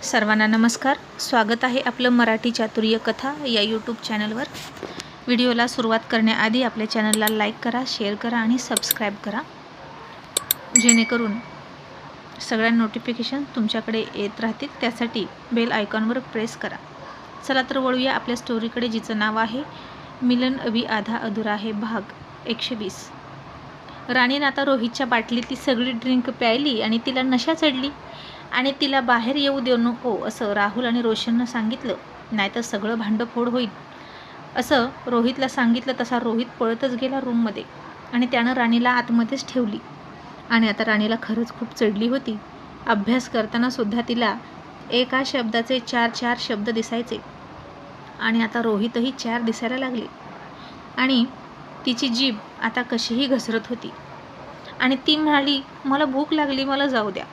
सर्वांना नमस्कार. स्वागत आहे आपलं मराठी चातुर्य कथा या यूट्यूब चॅनलवर. व्हिडिओला सुरुवात करण्याआधी आपल्या चॅनलला लाईक करा, शेअर करा आणि सबस्क्राईब करा, जेणेकरून सगळ्या नोटिफिकेशन तुमच्याकडे येत राहतील. त्यासाठी बेल आयकॉनवर प्रेस करा. चला तर वळूया आपल्या स्टोरीकडे, जिचं नाव आहे मिलन अभी आधा अधुरा आहे, भाग 120. राणीनं आता रोहितच्या बाटलीतली सगळी ड्रिंक प्यायली आणि तिला नशा चढली आणि तिला बाहेर येऊ देऊ नको असं राहुल आणि रोशननं सांगितलं, नाहीतर सगळं भांडफोड होईल असं रोहितला सांगितलं. तसा रोहित पळतच गेला रूममध्ये आणि त्यानं राणीला आतमध्येच ठेवली. आणि आता राणीला खरंच खूप चढली होती. अभ्यास करताना सुद्धा तिला एका शब्दाचे 4 शब्द दिसायचे आणि आता रोहितही 4 दिसायला लागले आणि तिची जीभ आता कशीही घसरत होती. आणि ती म्हणाली, मला भूक लागली, मला जाऊ द्या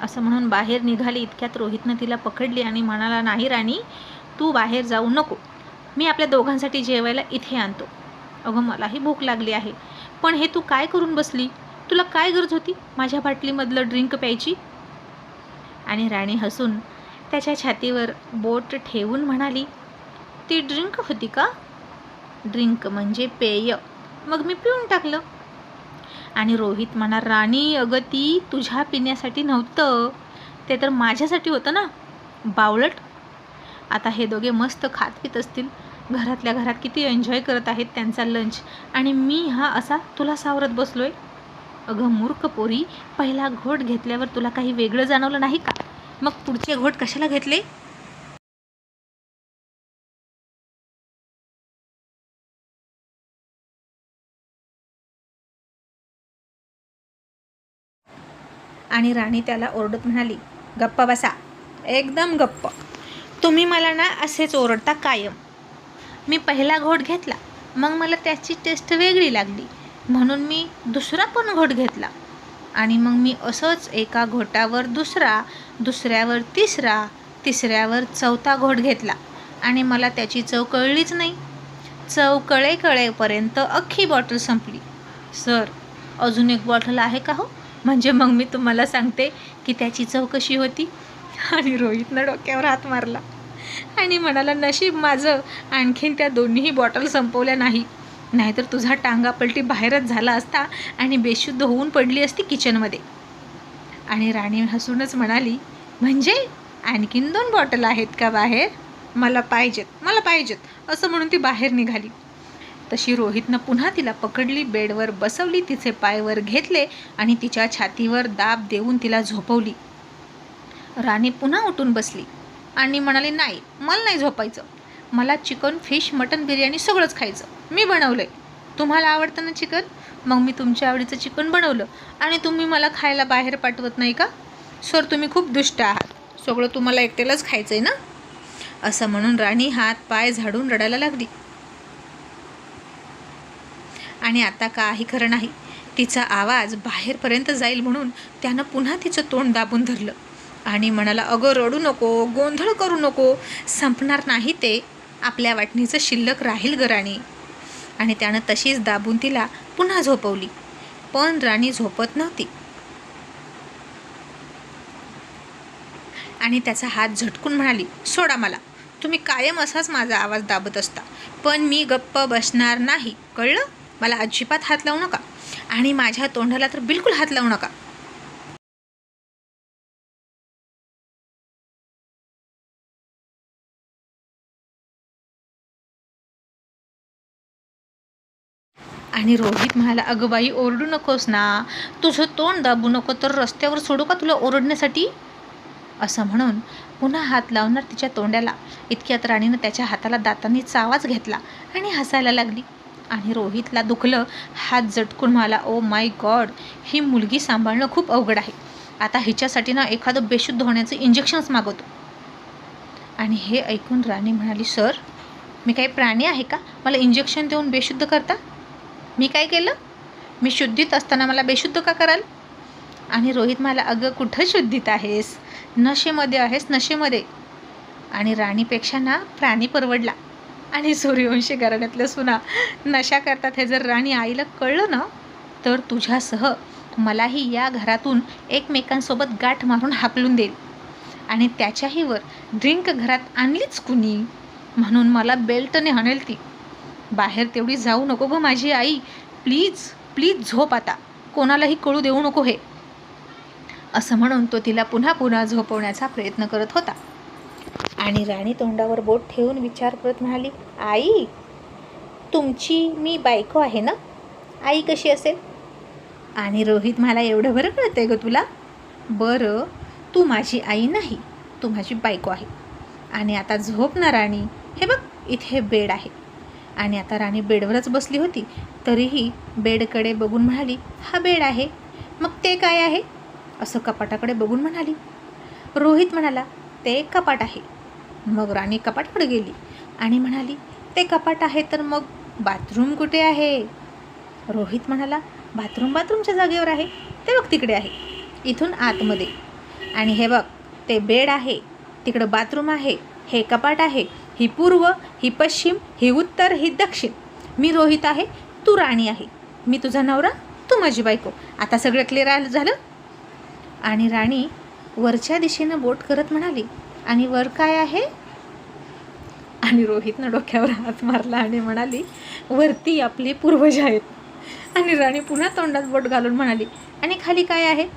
असं म्हणून बाहेर निघाली. इतक्यात रोहितनं तिला पकडली आणि म्हणाला, नाही राणी, तू बाहेर जाऊ नको, मी आपल्या दोघांसाठी जेवायला इथे आणतो. अगं मलाही भूक लागली आहे, पण हे तू काय करून बसली? तुला काय गरज होती माझ्या बाटलीमधलं ड्रिंक प्यायची? आणि राणी हसून त्याच्या छातीवर बोट ठेवून म्हणाली, ती ड्रिंक होती का? ड्रिंक म्हणजे पेय, मग मी पिऊन टाकलं. आणि रोहित म्हणा, राणी अगं ती तुझ्या पिण्यासाठी नव्हतं, ते तर माझ्यासाठी होतं ना, बावळट. आता हे दोघे मस्त खात पित असतील, घरातल्या घरात किती एन्जॉय करत आहेत त्यांचा लंच, आणि मी हा असा तुला सावरत बसलोय. अगं मूर्ख पोरी, पहिला घोट घेतल्यावर तुला काही वेगळं जाणवलं नाही का? मग पुढचे घोट कशाला घेतले? आणि राणी त्याला ओरडत म्हणाली, गप्प बसा, एकदम गप्प. तुम्ही मला ना असेच ओरडता कायम. मी पहिला घोट घेतला, मग मला त्याची टेस्ट वेगळी लागली, म्हणून मी दुसरा पण घोट घेतला, आणि मग मी असंच एका घोटावर दुसरा, दुसऱ्यावर तिसरा, तिसऱ्यावर चौथा घोट घेतला आणि मला त्याची चव कळलीच नाही. चव कळेपर्यंत अख्खी बॉटल संपली. सर, अजून एक बॉटल आहे का हो? म्हणजे मग मी तुम्हाला सांगते की त्याची चव कशी होती. आणि रोहितनं डोक्यावर हात मारला आणि म्हणाला, नशीब माझं आणखीन त्या दोन्हीही बॉटल संपवल्या नाही, नाहीतर तुझा टांगापलटी बाहेरच झाला असता आणि बेशुद्ध होऊन पडली असती किचनमध्ये. आणि राणी हसूनच म्हणाली, म्हणजे आणखीन 2 बॉटल आहेत का बाहेर? मला पाहिजेत असं म्हणून ती बाहेर निघाली. तशी रोहितनं पुन्हा तिला पकडली, बेडवर बसवली, तिचे पायवर घेतले आणि तिच्या छातीवर दाब देऊन तिला झोपवली. राणी पुन्हा उठून बसली आणि म्हणाली, नाही, मला नाही झोपायचं, मला चिकन, फिश, मटन, बिर्याणी सगळंच खायचं, मी बनवलंय. तुम्हाला आवडतं ना चिकन? मग मी तुमच्या आवडीचं चिकन बनवलं आणि तुम्ही मला खायला बाहेर पाठवत नाही का? सर, तुम्ही खूप दुष्ट आहात, सगळं तुम्हाला एकट्यालाच खायचं आहे ना? असं म्हणून राणी हात पाय झाडून रडायला लागली. आणि आता काही खरं नाही, तिचा आवाज बाहेरपर्यंत जाईल म्हणून त्यानं पुन्हा तिचं तोंड दाबून धरलं आणि म्हणाला, अगं रडू नको, गोंधळ करू नको, संपणार नाही ते, आपल्या वाटणीचं शिल्लक राहील ग राणी. आणि त्यानं तशीच दाबून तिला पुन्हा झोपवली. पण राणी झोपत नव्हती आणि त्याचा हात झटकून म्हणाली, सोडा मला, तुम्ही कायम असाच माझा आवाज दाबत असता, पण मी गप्प बसणार नाही, कळलं? मला अजिबात हात लावू नका आणि माझ्या तोंडाला तर बिलकुल हात लावू नका. आणि रोहित म्हणाला, अगं बाई, ओरडू नकोस ना, तुझं तोंड दाबू नको तर रस्त्यावर सोडू का तुला ओरडण्यासाठी? असं म्हणून पुन्हा हात लावणार तिच्या तोंडाला. इतक्यात राणीनं त्याच्या हाताला दातांनी चावाच घेतला आणि हसायला लागली. आणि रोहितला दुखलं, हात झटकून म्हणाला, ओ माय गॉड, ही मुलगी सांभाळणं खूप अवघड आहे, आता हिच्यासाठी ना एखादं बेशुद्ध होण्याचं इंजेक्शनच मागवतो. आणि हे ऐकून राणी म्हणाली, सर, मी काही प्राणी आहे का, मला इंजेक्शन देऊन बेशुद्ध करता? मी काय केलं? मी शुद्धीत असताना मला बेशुद्ध का कराल? आणि रोहित म्हणाला, अगं कुठं शुद्धीत आहेस, नशेमध्ये आहेस, नशेमध्ये. आणि राणीपेक्षा ना प्राणी परवडला. आणि सूर्यवंशी घराण्यातल्या सुना नशा करतात हे जर राणी आईला कळलं ना, तर तुझ्यासह मलाही या घरातून एकमेकांसोबत गाठ मारून हाकलून देईल. आणि त्याच्याही वर ड्रिंक घरात आणलीच कुणी, म्हणून मला बेल्टने हाणेल ती. बाहेर तेवढी जाऊ नको गं माझी आई, प्लीज प्लीज झोप आता, कोणालाही कळू देऊ नको हे. असं म्हणून तो तिला पुन्हा पुन्हा झोपवण्याचा प्रयत्न करत होता. आणि राणी तोंडावर बोट ठेवून विचार करत म्हणाली, आई, तुमची मी बायको आहे ना, आई कशी असेल? आणि रोहित, मला एवढं बरं कळतंय गं तुला. बरं, तू माझी आई नाही, तू माझी बायको आहे. आणि आता झोप ना राणी, हे बघ इथे बेड आहे. आणि आता राणी बेडवरच बसली होती, तरीही बेडकडे बघून म्हणाली, हा बेड आहे, मग ते काय आहे? असं कपाटाकडे बघून म्हणाली. रोहित म्हणाला, ते कपाट आहे. मग राणी कपाटाकडे गेली आणि म्हणाली, ते कपाट आहे तर मग बाथरूम कुठे आहे? रोहित म्हणाला, बाथरूमच्या जागेवर आहे, ते बघ तिकडे आहे, इथून आतमध्ये. आणि हे बघ ते बेड आहे, तिकडं बाथरूम आहे, हे कपाट आहे, ही पूर्व, ही पश्चिम, ही उत्तर, ही दक्षिण. मी रोहित आहे, तू राणी आहे, मी तुझा नवरा, तू माझी बायको. आता सगळं क्लिअर झालं? आणि राणी वरच्या दिशेनं बोट करत म्हणाली, आणि वर काय आहे? आणि रोहितनं डोक्यावर हात मारला आणि म्हणाली, वरती आपले पूर्वज आहेत. आणि राणी पुन्हा तोंडात बोट घालून म्हणाली, आणि खाली काय आहे?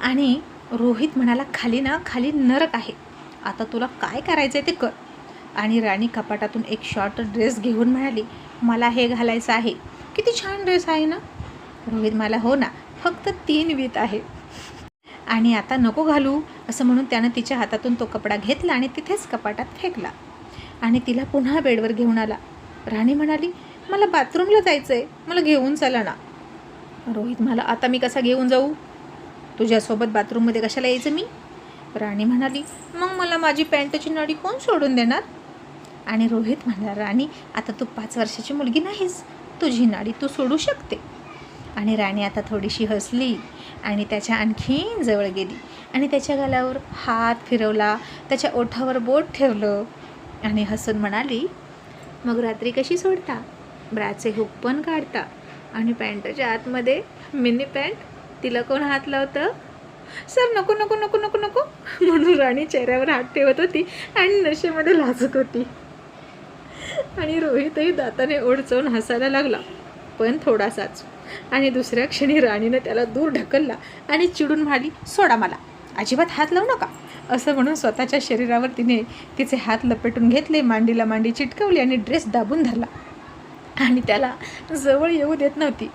आणि रोहित म्हणाला, खाली नरक आहे, आता तुला काय करायचं आहे ते कर. आणि राणी कपाटातून एक शॉर्ट ड्रेस घेऊन म्हणाली, मला हे घालायचं आहे. किती छान ड्रेस आहे ना? रोहित म्हणाला, हो ना, फक्त 3 वीत आहे. आणि आता नको घालू असं म्हणून त्यानं तिच्या हातातून तो कपडा घेतला आणि तिथेच कपाटात फेकला. आणि तिला पुन्हा बेडवर घेऊन आला. राणी म्हणाली, मला बाथरूमला जायचं आहे, मला घेऊन चला ना. रोहित म्हणाला, आता मी कसा घेऊन जाऊ? तुझ्यासोबत बाथरूममध्ये कशाला यायचं मी? राणी म्हणाली, मग मला माझी पॅन्टची नळी कोण सोडून देणार? आणि रोहित म्हणाला, राणी, आता तू 5 वर्षाची मुलगी नाहीस, तुझी नाडी तू सोडू शकते. आणि राणी आता थोडीशी हसली आणि त्याच्या आणखीन जवळ गेली आणि त्याच्या गालावर हात फिरवला, त्याच्या ओठावर बोट ठेवलं आणि हसून म्हणाली, मग रात्री कशी सोडता? ब्राचे हुक पण काढता आणि पॅन्टच्या आतमध्ये मिनी पॅन्ट, तिला कोण हात लावतं? सर नको नको नको नको नको म्हणून राणी चेहऱ्यावर हात ठेवत होती आणि नशेमध्ये लाजत होती. आणि रोहितही दाताने ओढ चवून हसायला लागला, पण थोडासाच. आणि दुसऱ्या क्षणी राणीनं त्याला दूर ढकलला आणि चिडून म्हणाली, सोडा मला, अजिबात हात लावू नका. असं म्हणून स्वतःच्या शरीरावर तिने तिचे हात लपेटून घेतले, मांडीला मांडी चिटकवली आणि ड्रेस दाबून धरला. आणि त्याला जवळ येऊ देत नव्हती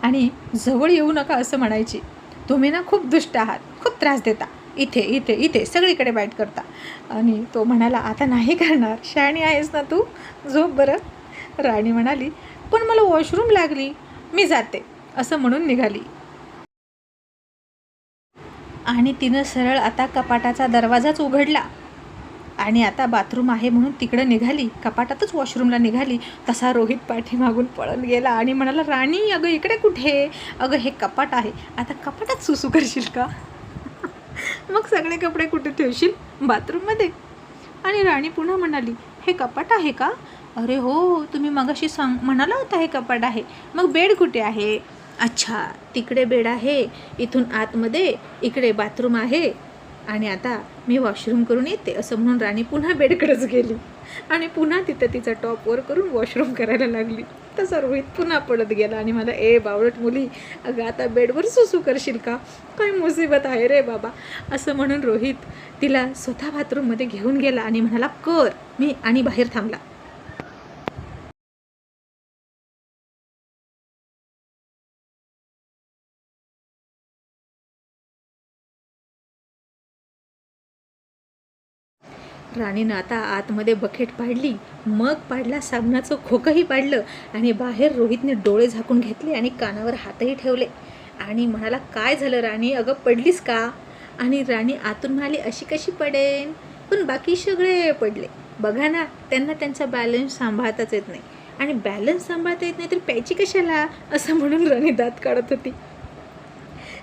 आणि जवळ येऊ नका असं म्हणायची. तुम्ही ना खूप दुष्ट आहात, खूप त्रास देता, इथे इथे इथे सगळीकडे बाईट करता. आणि तो म्हणाला, आता नाही करणार, शहाणी आहेस ना तू, झोप बरं. राणी म्हणाली, पण मला वॉशरूम लागली, मी जाते असं म्हणून निघाली. आणि तिनं सरळ आता कपाटाचा दरवाजाच उघडला आणि आता बाथरूम आहे म्हणून तिकडं निघाली, कपाटातच वॉशरूमला निघाली. तसा रोहित पाठीमागून पळत गेला आणि म्हणाला, राणी अगं इकडे कुठे? अगं हे कपाट आहे, आता कपाटात सुसू करशील का? मग सगळे कपडे कुठे ठेवशील? बाथरूममध्ये. आणि राणी पुन्हा म्हणाली, हे कपाट आहे का? अरे हो, तुम्ही मगाशी म्हणाला होता हे कपाट आहे, मग बेड कुठे आहे? अच्छा, तिकडे बेड आहे, इथून आतमध्ये, इकडे बाथरूम आहे, आणि आता मी वॉशरूम करून येते असं म्हणून राणी पुन्हा बेडकडेच गेली आणि पुन्हा तिथं तिचा टॉप वर करून वॉशरूम करायला लागली. तसा रोहित पुन्हा पडत गेला आणि मला, ए बावळट मुली, अगं आता बेडवर सुसू करशील का? काय मुसीबत आहे रे बाबा. असं म्हणून रोहित तिला स्वतः बाथरूममध्ये घेऊन गेला आणि म्हणाला, कर मी, आणि बाहेर थांबला. राणीनं आता आतमध्ये बकेट पाडली, मग पाडला, साबणाचं खोकंही पाडलं आणि बाहेर रोहितने डोळे झाकून घेतले आणि कानावर हातही ठेवले आणि म्हणाला, काय झालं राणी, अगं पडलीस का? आणि राणी आतून म्हणाली, अशी कशी पडेन, पण बाकी सगळे पडले. बघा ना, त्यांना त्यांचा बॅलन्स सांभाळताच येत नाही, आणि बॅलन्स सांभाळता येत नाही तर प्यायची कशाला, असं म्हणून राणी दात काढत होती.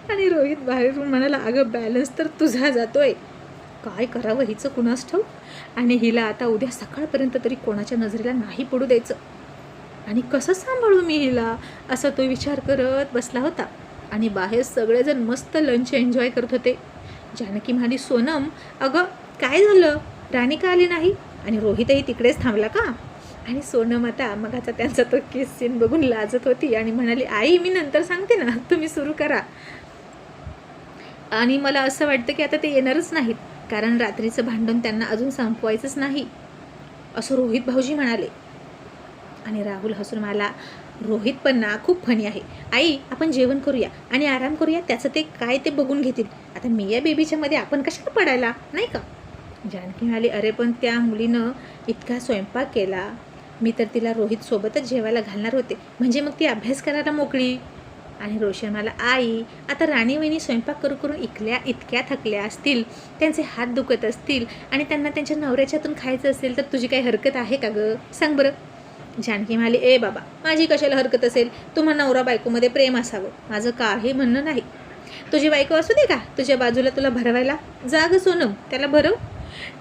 आणि रोहित बाहेरून म्हणाला, अगं बॅलन्स तर तुझा जातोय, काय करावं हिचं कुणास ठाऊक, आणि हिला आता उद्या सकाळपर्यंत तरी कोणाच्या नजरेला नाही पडू द्यायचं, आणि कसं सांभाळू मी हिला, असं तो विचार करत बसला होता. आणि बाहेर सगळेजण मस्त लंच एन्जॉय करत होते. जानकी म्हणाली, सोनम अगं काय झालं, राणी का आली नाही? आणि रोहितही तिकडेच थांबला का? आणि सोनम आता मगाचा त्यांचा तो किस सीन बघून लाजत होती आणि म्हणाली, आई मी नंतर सांगते ना, तुम्ही सुरू करा. आणि मला असं वाटतं की आता ते येणारच नाहीत, कारण रात्रीचं भांडण त्यांना अजून संपवायचंच नाही, असं रोहित भाऊजी म्हणाले. आणि राहुल हसून म्हणाला, रोहित पण ना खूप फनी आहे. आई आपण जेवण करूया आणि आराम करूया, त्याचं ते काय ते बघून घेतील. आता मिया बेबीच्या मध्ये आपण कशाला पडायला, नाही का? जानकी म्हणाली, अरे पण त्या मुलीनं इतका स्वयंपाक केला, मी तर तिला रोहित सोबतच जेवायला घालणार होते, म्हणजे मग ती अभ्यास करायला मोकळी. आणि रोशन म्हणाला, आई आता राणी वहिनी स्वयंपाक करू करून इतक्या थकल्या असतील, त्यांचे हात दुखत असतील आणि त्यांना त्यांच्या नवऱ्याच्यातून खायचं असेल तर तुझी काही हरकत आहे का गं, सांग बरं. जानकी म्हणाली, ए बाबा माझी कशाला हरकत असेल, तुम्हा नवरा बायकोमध्ये प्रेम असावं, माझं काही म्हणणं नाही. तुझी बायको असू दे का तुझ्या बाजूला तुला भरवायला, जा गं सोनम त्याला भरव.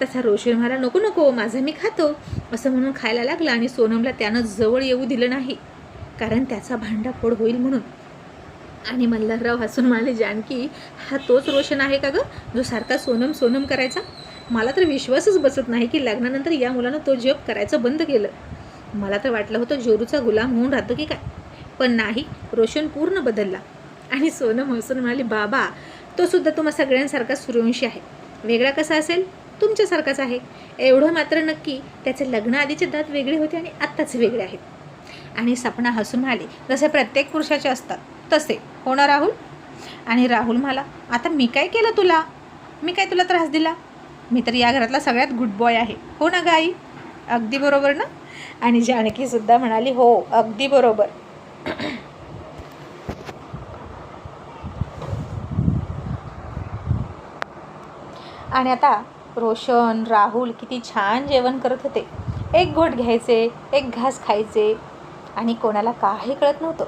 तसा रोशन म्हणाला, नको नको माझं मी खातो, असं म्हणून खायला लागला. आणि सोनमला त्यानं जवळ येऊ दिलं नाही, कारण त्याचा भांडाफोड होईल म्हणून. आणि मल्हारराव हसून म्हणाले, जानकी हा तोच रोशन आहे का गं, जो सारखा सोनम सोनम करायचा? मला तर विश्वासच बसत नाही की लग्नानंतर या मुलानं तो जप करायचं बंद केलं. मला तर वाटलं होतं जोरूचा गुलाम होऊन राहतो की काय, पण नाही, रोशन पूर्ण बदलला. आणि सोनम हसून म्हणाली, बाबा तो सुद्धा तुम्हा सगळ्यांसारखा सूर्यवंशी आहे, वेगळा कसा असेल, तुमच्यासारखाच आहे. एवढं मात्र नक्की त्याचे लग्न आधीचे दात वेगळे होते आणि आत्ताचे वेगळे आहेत. आणि सपना हसून म्हणाली, जसे प्रत्येक पुरुषाचे असतात तसे, हो ना राहुल? आणि राहुल म्हणाला, आता मी काय केलं तुला, मी काय तुला त्रास दिला, मी तर या घरातला सगळ्यात गुड बॉय आहे, हो ना ग आई? अगदी बरोबर ना? आणि जानकीसुद्धा म्हणाली, हो अगदी बरोबर. आणि आता रोशन राहुल किती छान जेवण करत होते. एक घोट घ्यायचे, एक घास खायचे आणि कोणाला काही कळत नव्हतं.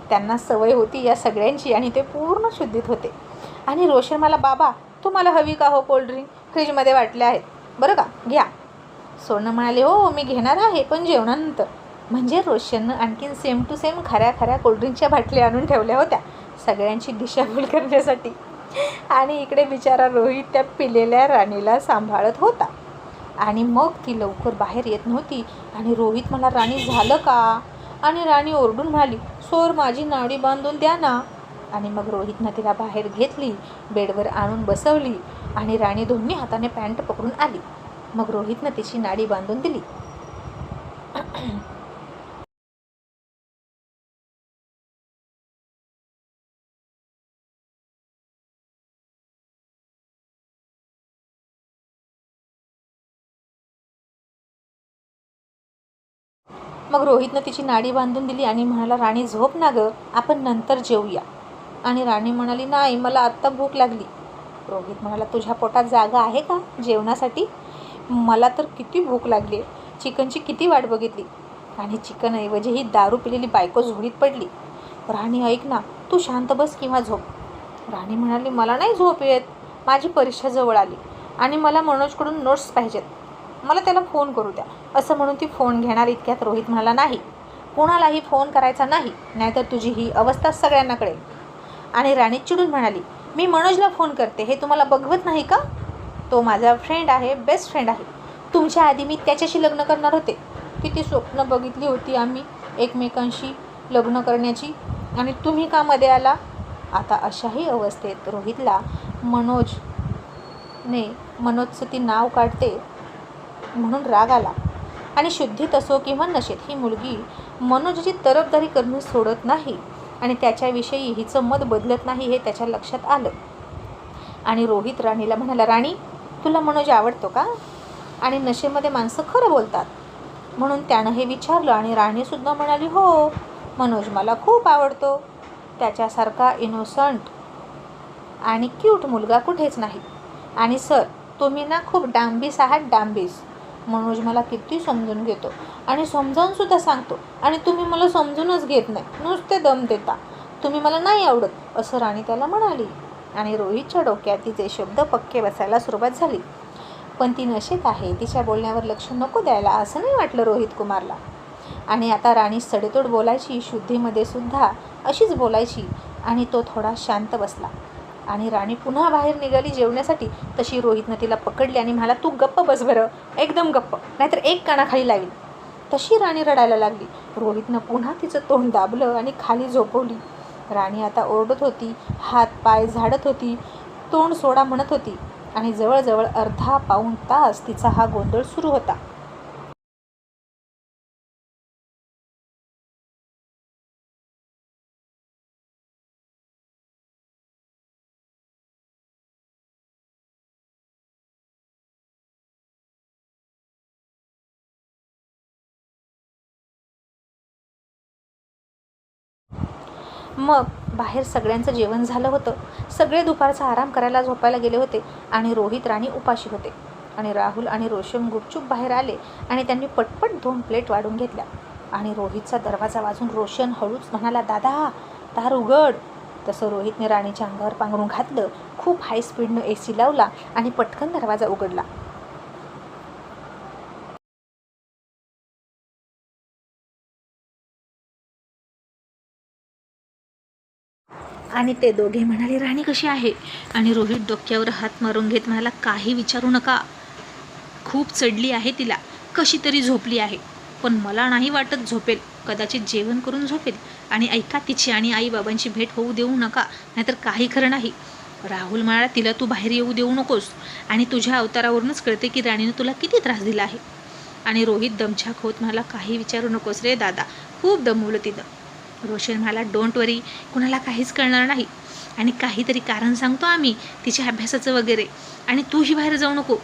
त्यांना सवय होती या सगळ्यांची आणि ते पूर्ण शुद्धीत होते. आणि रोशन मला, बाबा तुम्हाला हवी का हो कोल्ड्रिंक, फ्रीजमध्ये वाटले आहेत बरं का, घ्या. सोनम म्हणाले, हो मी घेणार आहे पण जेवणानंतर. म्हणजे रोशननं आणखीन सेम टू सेम खऱ्या खऱ्या कोल्ड्रिंकच्या बाटल्या आणून ठेवल्या होत्या सगळ्यांची दिशाभूल करण्यासाठी. आणि इकडे बिचारा रोहित त्या पिलेल्या राणीला सांभाळत होता. आणि मग ती लवकर बाहेर येत नव्हती. आणि रोहित मला, राणी झालं का? आणि राणी ओरडून म्हणाली, सोर माझी नाडी बांधून द्या ना. आणि मग रोहितनं तिला बाहेर घेतली, बेडवर आणून बसवली आणि राणी दोन्ही हाताने पॅन्ट पकडून आली. मग रोहितनं तिची नाडी बांधून दिली. मग रोहितनं तिची नाडी बांधून दिली आणि म्हणाला, राणी झोप ना गं, आपण नंतर जेवूया. आणि राणी म्हणाली, नाही मला आत्ता भूक लागली. रोहित म्हणाला, तुझ्या पोटात जागा आहे का जेवणासाठी? मला तर किती भूक लागली, चिकनची किती वाट बघितली आणि चिकनऐवजी ही दारू पिलेली बायको झोडीत पडली. राणी ऐक ना, तू शांत बस किंवा झोप. राणी म्हणाली, मला नाही झोप येत, माझी परीक्षा जवळ आली आणि मला मनोजकडून नोट्स पाहिजेत, मला त्याला फोन करू द्या. असं म्हणून ती फोन घेणार इतक्यात रोहित म्हणाला, नाही कुणालाही फोन करायचा नाही, नाहीतर तुझी ही अवस्था सगळ्यांना कळेल. आणि राणी चिडून म्हणाली, मी मनोजला फोन करते, हे तुम्हाला बघवत नाही का? तो माझा फ्रेंड आहे, बेस्ट फ्रेंड आहे. तुमच्या आधी मी त्याच्याशी लग्न करणार होते. किती स्वप्न बघितली होती आम्ही एकमेकांशी लग्न करण्याची, आणि तुम्ही का मध्ये आला? आता अशाही अवस्थेत रोहितला मनोजचं ती नाव काढते म्हणून राग आला. आणि शुद्धीत असो किंवा नशेत ही मुलगी मनोजची तरफदारी करणं सोडत नाही आणि त्याच्याविषयी हिचं मत बदलत नाही हे त्याच्या लक्षात आलं. आणि रोहित राणीला म्हणाला, राणी तुला मनोज आवडतो का? आणि नशेमध्ये माणसं खरं बोलतात म्हणून त्यानं हे विचारलं. आणि राणीसुद्धा म्हणाली, हो मनोज मला खूप आवडतो, त्याच्यासारखा इनोसंट आणि क्यूट मुलगा कुठेच नाही. आणि सर तुम्ही ना खूप डांबीस आहात, डांबीस. मनोज मला किती समजून घेतो आणि समजावूनसुद्धा सांगतो आणि तुम्ही मला समजूनच घेत नाही, नुसते दम देता, तुम्ही मला नाही आवडत, असं राणी त्याला म्हणाली. आणि रोहितच्या डोक्यात तिचे शब्द पक्के बसायला सुरुवात झाली. पण ती नशेत आहे, तिच्या बोलण्यावर लक्ष नको द्यायला असं नाही वाटलं रोहित कुमारला. आणि आता राणी सडेतोड बोलायची, शुद्धीमध्ये सुद्धा अशीच बोलायची. आणि तो थोडा शांत बसला. आणि राणी पुन्हा बाहेर निघाली जेवण्यासाठी. तशी रोहितनं तिला पकडली आणि म्हणाला, तू गप्प बस बरं, एकदम गप्प, नाहीतर एक कानाखाली लावील. तशी राणी रडायला लागली. रोहितनं पुन्हा तिचं तोंड दाबलं आणि खाली झोपवली. राणी आता ओरडत होती, हात पाय झाडत होती, तोंड सोडा म्हणत होती आणि जवळजवळ अर्धा पाऊण तास तिचा हा गोंधळ सुरू होता. मग बाहेर सगळ्यांचं जेवण झालं होतं. सगळे दुपारचा आराम करायला झोपायला गेले होते आणि रोहित राणी उपाशी होते. आणि राहुल आणि रोशन गुपचूप बाहेर आले आणि त्यांनी पटपट 2 प्लेट वाढून घेतल्या. आणि रोहितचा दरवाजा वाजून रोशन हळूच म्हणाला, दादा दार उघड. तसं रोहितने राणीच्या अंगावर पांघरून घातलं, खूप हाय स्पीडनं AC लावला आणि पटकन दरवाजा उघडला. आणि ते दोघे म्हणाले, राणी कशी आहे? आणि रोहित डोक्यावर हात मारून घेत म्हणाला, काही विचारू नका, खूप चढली आहे तिला, कशी तरी झोपली आहे. पण मला नाही वाटत झोपेल, कदाचित जेवण करून झोपेल. आणि ऐका, तिची आणि आईबाबांची भेट होऊ देऊ नका, नाहीतर काही खरं नाही. राहुल म्हणाला, तिला तू बाहेर येऊ देऊ नकोस. आणि तुझ्या अवतारावरूनच कळते की राणीनं तुला किती त्रास दिला आहे. आणि रोहित दमछाक होत म्हणाला, काही विचारू नकोस रे दादा, खूप दमवलं तिनं. रोशन म्हणाला, डोंट वरी, कुणाला काहीच कळणार नाही. आणि काहीतरी कारण सांगतो आम्ही तिच्या अभ्यासाचं वगैरे, आणि तूही बाहेर जाऊ नको,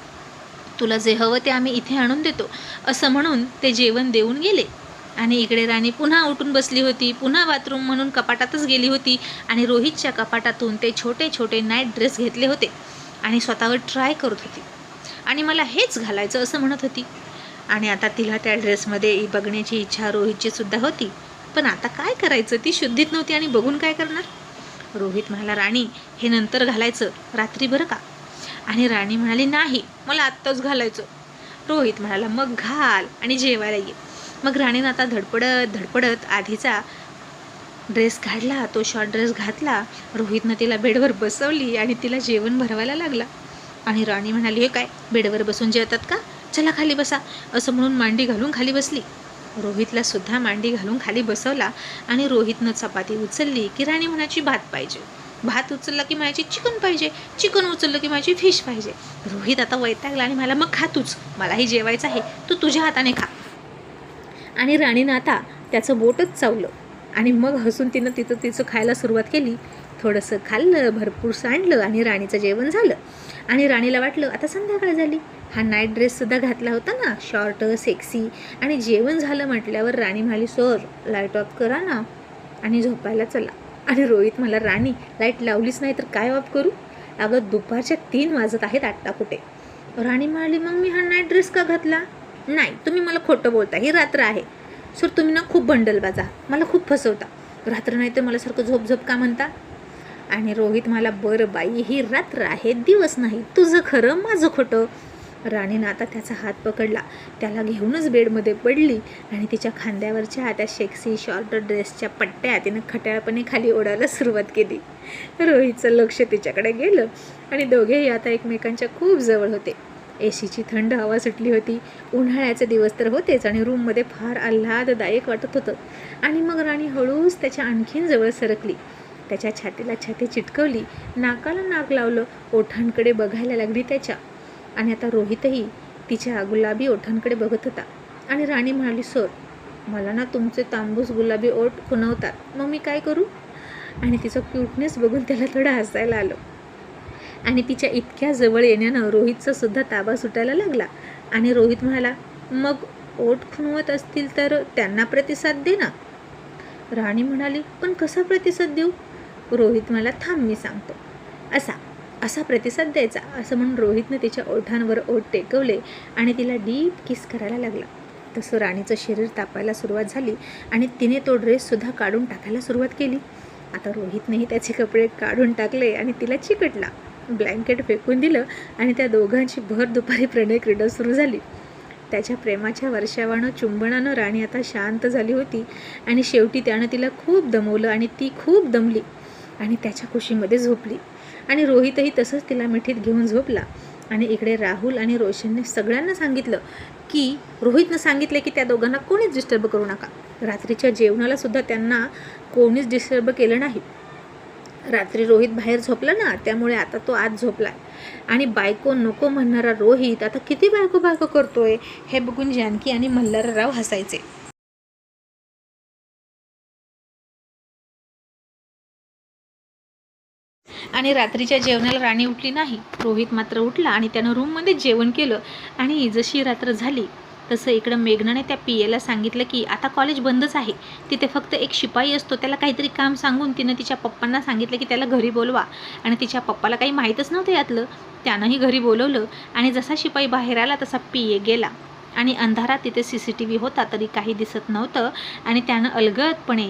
तुला जे हवं ते आम्ही इथे आणून देतो. असं म्हणून ते जेवण देऊन गेले. आणि इकडे राणी पुन्हा उठून बसली होती, पुन्हा बाथरूम म्हणून कपाटातच गेली होती आणि रोहितच्या कपाटातून ते छोटे छोटे नाईट ड्रेस घेतले होते आणि स्वतःवर ट्राय करत होती आणि मला हेच घालायचं असं म्हणत होती. आणि आता तिला त्या ड्रेसमध्ये बघण्याची इच्छा रोहितची सुद्धा होती. पण आता काय करायचं, ती शुद्धीत नव्हती आणि बघून काय करणार. रोहित म्हणाला, राणी हे नंतर घालायचं, रात्री बरं का. आणि राणी म्हणाली, नाही मला आत्ताच घालायचं. रोहित म्हणाला, मग घाल आणि जेवायला ये. मग राणीनं आता धडपडत आधीचा ड्रेस काढला, तो शॉर्ट ड्रेस घातला. रोहितनं तिला बेडवर बसवली आणि तिला जेवण भरवायला लागला. आणि राणी म्हणाली, हे काय बेडवर बसून जेवतात का, चला खाली बसा, असं म्हणून मांडी घालून खाली बसली. रोहितला सुद्धा मांडी घालून खाली बसवला. आणि रोहितनं चपाती उचलली की राणी म्हणायची भात पाहिजे, भात उचलला की म्हणायची चिकन पाहिजे, चिकन उचललं की म्हणायची फिश पाहिजे. रोहित आता वैतागला आणि मला, मग खा तूच, मलाही जेवायचं आहे, तू तुझ्या हाताने खा. आणि राणीनं आता त्याचं बोटच चावलं आणि मग हसून तिनं तिचं खायला सुरुवात केली. थोडंसं खाल्लं, भरपूर सांडलं आणि राणीचं जेवण झालं. आणि राणीला वाटलं आता संध्याकाळ झाली, हा नाईट ड्रेससुद्धा घातला होता ना, शॉर्ट सेक्सी. आणि जेवण झालं म्हटल्यावर राणी म्हणाली, सर लाईट ऑफ करा ना आणि झोपायला चला. आणि रोहित मला, राणी लाईट लावलीच नाही तर काय ऑफ करू, अगं दुपारच्या 3 वाजत आहेत, आत्ता कुठे. राणी म्हणाली, मग मी हा नाईट ड्रेस का घातला. नाही तुम्ही मला खोटं बोलता, ही रात्र आहे. सर तुम्ही ना खूप बंडलबाजा, मला खूप फसवता, रात्र नाही तर मला सारखं झोप झोप का म्हणता. आणि रोहित मला, बरं बाई ही रात्र आहे, दिवस नाही, तुझं खरं माझं खोटं. राणीनं आता त्याचा हात पकडला, त्याला घेऊनच बेडमध्ये पडली आणि तिच्या खांद्यावरच्या त्या सेक्सी शॉर्ट ड्रेसच्या पट्ट्या तिनं खट्याळपणे खाली ओढायला सुरुवात केली. रोहितचं लक्ष तिच्याकडे गेलं आणि दोघेही आता एकमेकांच्या खूप जवळ होते. ACची थंड हवा सुटली होती. उन्हाळ्याचे दिवस तर होतेच आणि रूममध्ये फार आल्हाददायक वाटत होतं. आणि मग राणी हळूच त्याच्या आणखीन जवळ सरकली, त्याच्या छातीला छाती चिटकवली, नाकाला नाक लावलं, ओठांकडे बघायला लागली त्याच्या. आणि आता रोहितही तिच्या गुलाबी ओठांकडे बघत होता. आणि राणी म्हणाली, सर मला ना तुमचे तांबूस गुलाबी ओठ खुणवतात, मग मी काय करू. आणि तिचं क्यूटनेस बघून त्याला थोडं हसायला आलं. आणि तिच्या इतक्या जवळ येण्यानं रोहितचा सुद्धा ताबा सुटायला लागला. आणि रोहित म्हणाला, मग ओठ खुणवत असतील तर त्यांना प्रतिसाद दे ना. राणी म्हणाली, पण कसा प्रतिसाद देऊ. रोहित मला, थांब मी सांगतो, असा प्रतिसाद द्यायचा. असं म्हणून रोहितने तिच्या ओठांवर ओठ टेकवले आणि तिला डीप किस करायला लागला. तसं राणीचं शरीर तापायला सुरुवात झाली आणि तिने तो ड्रेससुद्धा काढून टाकायला सुरुवात केली. आता रोहितनेही त्याचे कपडे काढून टाकले आणि तिला चिकटला, ब्लँकेट फेकून दिलं आणि त्या दोघांची भर दुपारी प्रणय क्रीडा सुरू झाली. त्याच्या प्रेमाच्या वर्षावानं चुंबनानं राणी आता शांत झाली होती. आणि शेवटी त्यानं तिला खूप दमवलं आणि ती खूप दमली आणि त्याच्या कुशीमध्ये झोपली. आणि रोहितही तसंच तिला मिठीत घेऊन झोपला. आणि इकडे राहुल आणि रोशनने सगळ्यांना सांगितलं की रोहितनं सांगितलं की त्या दोघांना कोणीच डिस्टर्ब करू नका. रात्रीच्या जेवणाला सुद्धा त्यांना कोणीच डिस्टर्ब केलं नाही. रात्री रोहित बाहेर झोपला ना, त्यामुळे आता तो आत झोपलाय. आणि बायको नको म्हणणारा रोहित आता किती बायको बायको करतोय हे बघून जानकी आणि मल्हारराव हसायचे. आणि रात्रीच्या जेवणाला राणी उठली नाही. रोहित मात्र उठला आणि त्यानं रूममध्ये जेवण केलं. आणि जशी रात्र झाली तसं इकडं मेघनाने त्या पियेला सांगितलं की आता कॉलेज बंदच आहे, तिथे फक्त एक शिपाई असतो, त्याला काहीतरी काम सांगून तिनं तिच्या पप्पांना सांगितलं की त्याला घरी बोलवा. आणि तिच्या पप्पाला काही माहीतच नव्हतं यातलं. त्यानंही घरी बोलवलं. आणि जसा शिपाई बाहेर आला तसा पिये गेला. आणि अंधारात तिथे CCTV होता तरी काही दिसत नव्हतं. आणि त्यानं अलगदपणे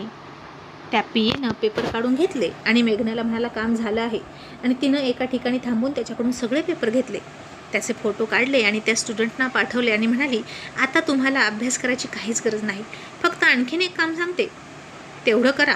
त्या पियेनं पेपर काढून घेतले आणि मेघनाला म्हणाला काम झालं आहे. आणि तिनं एका ठिकाणी थांबून त्याच्याकडून सगळे पेपर घेतले, त्याचे फोटो काढले आणि त्या स्टुडंटना पाठवले आणि म्हणाली आता तुम्हाला अभ्यास करायची काहीच गरज नाही, फक्त आणखीन एक काम सांगते, तेवढं करा.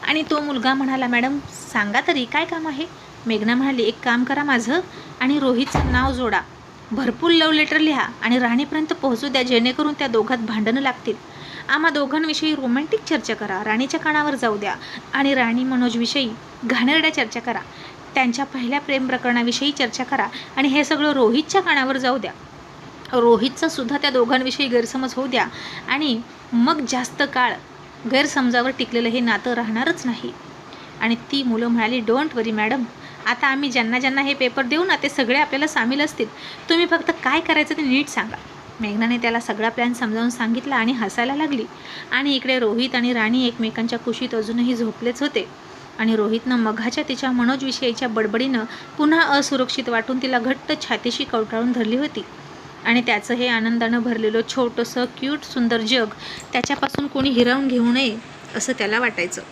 आणि तो मुलगा म्हणाला मॅडम सांगा तरी काय काम आहे. मेघना म्हणाली एक काम करा माझं आणि रोहितचं नाव जोडा, भरपूर लव्ह लेटर लिहा आणि राणीपर्यंत पोहोचू द्या, जेणेकरून त्या दोघात भांडणं लागतील. आम्हा दोघांविषयी रोमॅन्टिक चर्चा करा, राणीच्या कानावर जाऊ द्या. आणि राणी मनोजविषयी घाणेरड्या चर्चा करा, त्यांच्या पहिल्या प्रेम प्रकरणाविषयी चर्चा करा. आणि हे सगळं रोहितच्या कानावर जाऊ द्या. रोहितचा सुद्धा त्या दोघांविषयी गैरसमज होऊ द्या. आणि मग जास्त काळ गैरसमजावर टिकलेलं हे नातं राहणारच नाही. आणि ती मुलं म्हणाली डोंट वरी मॅडम, आता आम्ही ज्यांना ज्यांना हे पेपर देऊ ना ते सगळे आपल्याला सामील असतील, तुम्ही फक्त काय करायचं ते नीट सांगा. मेघनाने त्याला सगळा प्लॅन समजावून सांगितला आणि हसायला लागली. आणि इकडे रोहित आणि राणी एकमेकांच्या कुशीत अजूनही झोपलेच होते. आणि रोहितनं मघाच्या तिच्या मनोजविषयीच्या बडबडीनं पुन्हा असुरक्षित वाटून तिला घट्ट छातीशी कवटाळून धरली होती. आणि त्याचं हे आनंदानं भरलेलं छोटंसं क्यूट सुंदर जग त्याच्यापासून कोणी हिरावून घेऊ नये असं त्याला वाटायचं.